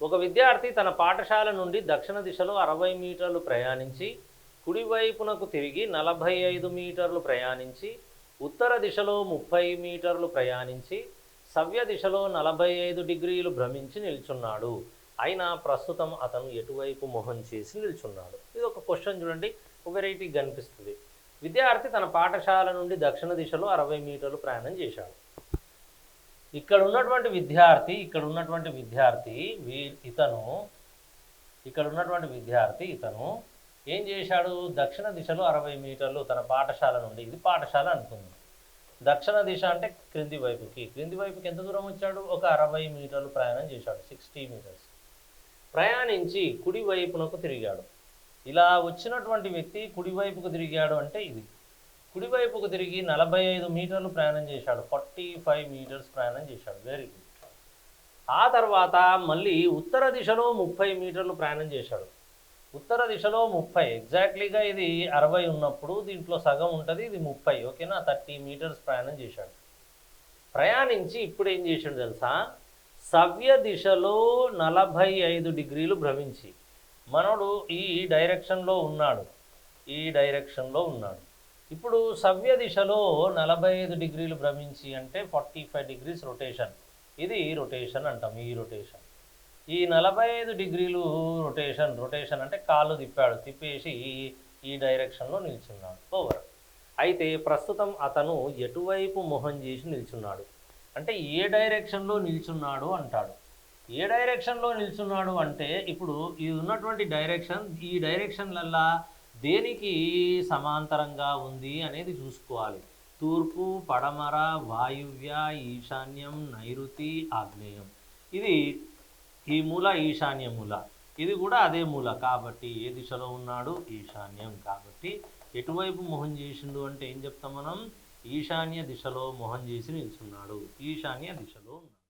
ఒక విద్యార్థి తన పాఠశాల నుండి దక్షిణ దిశలో 60 మీటర్లు ప్రయాణించి కుడివైపునకు తిరిగి 45 మీటర్లు ప్రయాణించి ఉత్తర దిశలో 30 మీటర్లు ప్రయాణించి సవ్య దిశలో 45 డిగ్రీలు భ్రమించి నిల్చున్నాడు. అయినా ప్రస్తుతం అతను ఎటువైపు మొహం చేసి నిల్చున్నాడు? ఇది ఒక క్వశ్చన్ చూడండి, వెరైటీ కనిపిస్తుంది. విద్యార్థి తన పాఠశాల నుండి దక్షిణ దిశలో 60 మీటర్లు ప్రయాణం చేశాడు. ఇక్కడ ఉన్నటువంటి విద్యార్థి ఇతను ఏం చేశాడు? దక్షిణ దిశలో 60 మీటర్లు తన పాఠశాల నుండి, ఇది పాఠశాల అనుకుందాం, దక్షిణ దిశ అంటే క్రింది వైపుకి ఎంత దూరం వచ్చాడు? ఒక 60 మీటర్లు ప్రయాణం చేశాడు, 60 మీటర్స్ ప్రయాణించి కుడివైపునకు తిరిగాడు. ఇలా వచ్చినటువంటి వ్యక్తి కుడివైపుకు తిరిగాడు అంటే ఇది కుడివైపుకు తిరిగి 45 మీటర్లు ప్రయాణం చేశాడు, 45 మీటర్స్ ప్రయాణం చేశాడు. Very good. ఆ తర్వాత మళ్ళీ ఉత్తర దిశలో 30 మీటర్లు ప్రయాణం చేశాడు. ఉత్తర దిశలో 30, ఎగ్జాక్ట్లీగా ఇది 60 ఉన్నప్పుడు దీంట్లో సగం ఉంటుంది, ఇది 30, ఓకేనా? 30 మీటర్స్ ప్రయాణం చేశాడు. ప్రయాణించి ఇప్పుడు ఏం చేశాడు తెలుసా? సవ్య దిశలో 45 డిగ్రీలు భ్రమించి, మనోడు ఈ డైరెక్షన్లో ఉన్నాడు. ఇప్పుడు సవ్య దిశలో 45 డిగ్రీలు భ్రమించి అంటే 45 డిగ్రీస్ రొటేషన్, ఇది రొటేషన్ అంటాం. ఈ 45 డిగ్రీలు రొటేషన్ అంటే కాళ్ళు తిప్పేసి ఈ డైరెక్షన్లో నిల్చున్నాడు. ఓవర్. అయితే ప్రస్తుతం అతను ఎటువైపు మొహం చేసి నిల్చున్నాడు అంటే ఏ డైరెక్షన్లో నిల్చున్నాడు అంటాడు. ఏ డైరెక్షన్లో నిల్చున్నాడు అంటే ఇప్పుడు ఇది ఉన్నటువంటి డైరెక్షన్, ఈ డైరెక్షన్లల్లా దేనికి సమాంతరంగా ఉంది అనేది చూసుకోవాలి. తూర్పు, పడమర, వాయువ్య, ఈశాన్యం, నైరుతి, ఆగ్నేయం. ఇది ఈ మూల ఈశాన్య మూల, ఇది కూడా అదే మూల కాబట్టి ఏ దిశలో ఉన్నాడు? ఈశాన్యం. కాబట్టి ఎటువైపు మొహం చేసిండు అంటే ఏం చెప్తాం మనం? ఈశాన్య దిశలో మొహం చేసి నిల్చున్నాడు, ఈశాన్య దిశలో ఉన్నాడు.